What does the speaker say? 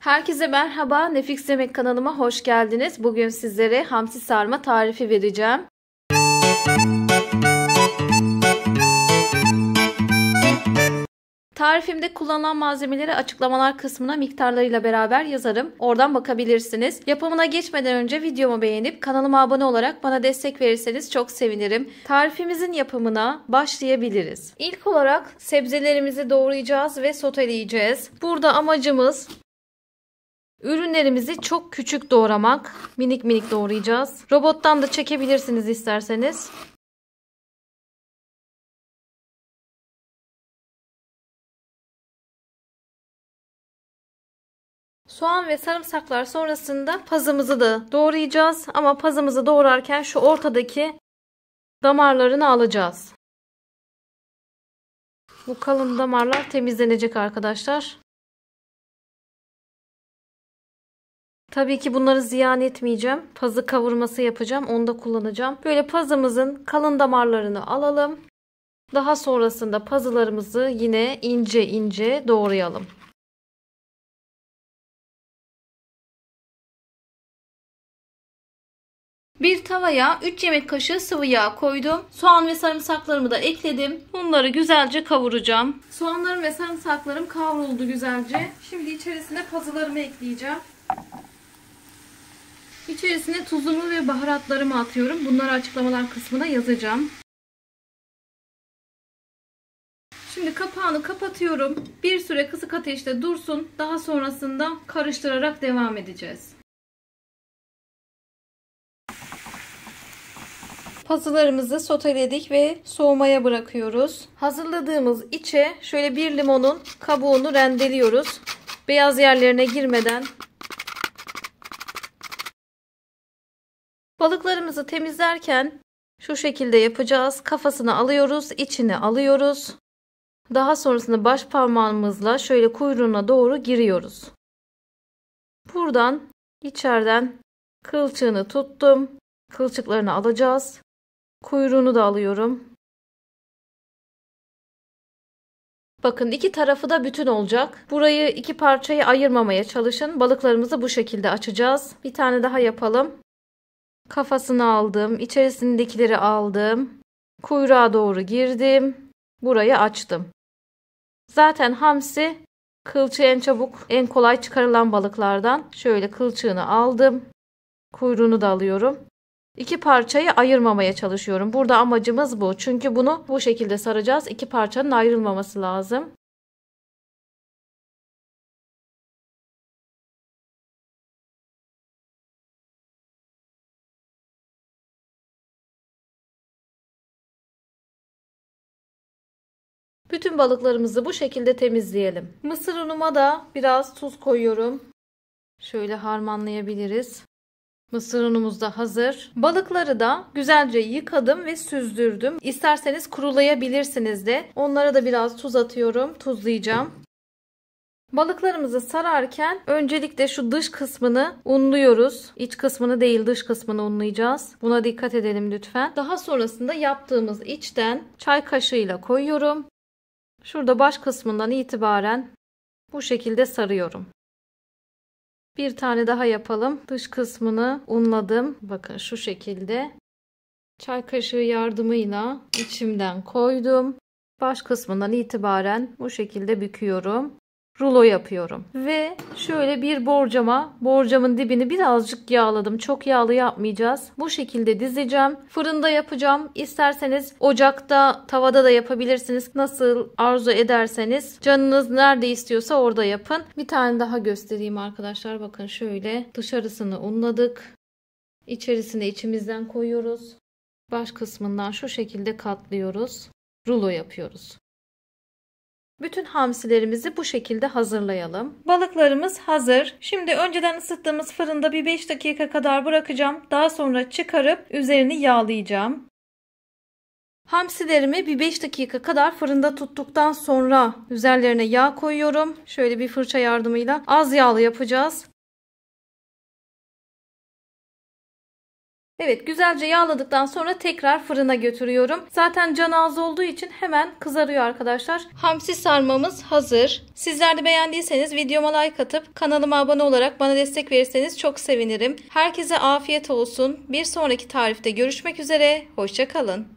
Herkese merhaba, Nefis Yemek kanalıma hoş geldiniz. Bugün sizlere hamsi sarma tarifi vereceğim. Tarifimde kullanılan malzemeleri açıklamalar kısmına miktarlarıyla beraber yazarım. Oradan bakabilirsiniz. Yapımına geçmeden önce videomu beğenip kanalıma abone olarak bana destek verirseniz çok sevinirim. Tarifimizin yapımına başlayabiliriz. İlk olarak sebzelerimizi doğrayacağız ve soteleyeceğiz. Burada amacımız ürünlerimizi çok küçük doğramak. Minik minik doğrayacağız. Robottan da çekebilirsiniz isterseniz. Soğan ve sarımsaklar sonrasında pazımızı da doğrayacağız. Ama pazımızı doğrarken şu ortadaki damarlarını alacağız. Bu kalın damarlar temizlenecek arkadaşlar. Tabii ki bunları ziyan etmeyeceğim. Pazı kavurması yapacağım. Onu da kullanacağım. Böyle pazımızın kalın damarlarını alalım. Daha sonrasında pazılarımızı yine ince ince doğrayalım. Bir tavaya 3 yemek kaşığı sıvı yağ koydum. Soğan ve sarımsaklarımı da ekledim. Bunları güzelce kavuracağım. Soğanlarım ve sarımsaklarım kavruldu güzelce. Şimdi içerisine pazılarımı ekleyeceğim. İçerisine tuzumu ve baharatlarımı atıyorum. Bunları açıklamalar kısmına yazacağım. Şimdi kapağını kapatıyorum. Bir süre kısık ateşte dursun. Daha sonrasında karıştırarak devam edeceğiz. Pazılarımızı soteledik ve soğumaya bırakıyoruz. Hazırladığımız içe şöyle bir limonun kabuğunu rendeliyoruz. Beyaz yerlerine girmeden. Balıklarımızı temizlerken şu şekilde yapacağız. Kafasını alıyoruz, içini alıyoruz. Daha sonrasında baş parmağımızla şöyle kuyruğuna doğru giriyoruz. Buradan içeriden kılçığını tuttum. Kılçıklarını alacağız. Kuyruğunu da alıyorum. Bakın iki tarafı da bütün olacak. Burayı iki parçaya ayırmamaya çalışın. Balıklarımızı bu şekilde açacağız. Bir tane daha yapalım. Kafasını aldım. İçerisindekileri aldım. Kuyruğa doğru girdim. Burayı açtım. Zaten hamsi kılçığı en çabuk, en kolay çıkarılan balıklardan. Şöyle kılçığını aldım. Kuyruğunu da alıyorum. İki parçayı ayırmamaya çalışıyorum. Burada amacımız bu. Çünkü bunu bu şekilde saracağız. İki parçanın ayrılmaması lazım. Bütün balıklarımızı bu şekilde temizleyelim. Mısır unuma da biraz tuz koyuyorum. Şöyle harmanlayabiliriz. Mısır unumuz da hazır. Balıkları da güzelce yıkadım ve süzdürdüm. İsterseniz kurulayabilirsiniz de. Onlara da biraz tuz atıyorum. Tuzlayacağım. Balıklarımızı sararken öncelikle şu dış kısmını unluyoruz. İç kısmını değil, dış kısmını unlayacağız. Buna dikkat edelim lütfen. Daha sonrasında yaptığımız içten çay kaşığıyla koyuyorum. Şurada baş kısmından itibaren bu şekilde sarıyorum. Bir tane daha yapalım. Dış kısmını unladım. Bakın şu şekilde. Çay kaşığı yardımıyla içimden koydum. Baş kısmından itibaren bu şekilde büküyorum. Rulo yapıyorum. Ve şöyle bir borcamın dibini birazcık yağladım. Çok yağlı yapmayacağız. Bu şekilde dizeceğim. Fırında yapacağım. İsterseniz ocakta, tavada da yapabilirsiniz. Nasıl arzu ederseniz. Canınız nerede istiyorsa orada yapın. Bir tane daha göstereyim arkadaşlar. Bakın şöyle dışarısını unladık. İçerisine içimizden koyuyoruz. Baş kısmından şu şekilde katlıyoruz. Rulo yapıyoruz. Bütün hamsilerimizi bu şekilde hazırlayalım. Balıklarımız hazır. Şimdi önceden ısıttığımız fırında bir 5 dakika kadar bırakacağım. Daha sonra çıkarıp üzerini yağlayacağım. Hamsilerimi bir 5 dakika kadar fırında tuttuktan sonra üzerlerine yağ koyuyorum. Şöyle bir fırça yardımıyla az yağlı yapacağız. Evet, güzelce yağladıktan sonra tekrar fırına götürüyorum. Zaten canı az olduğu için hemen kızarıyor arkadaşlar. Hamsi sarmamız hazır. Sizler de beğendiyseniz videoma like atıp kanalıma abone olarak bana destek verirseniz çok sevinirim. Herkese afiyet olsun. Bir sonraki tarifte görüşmek üzere. Hoşça kalın.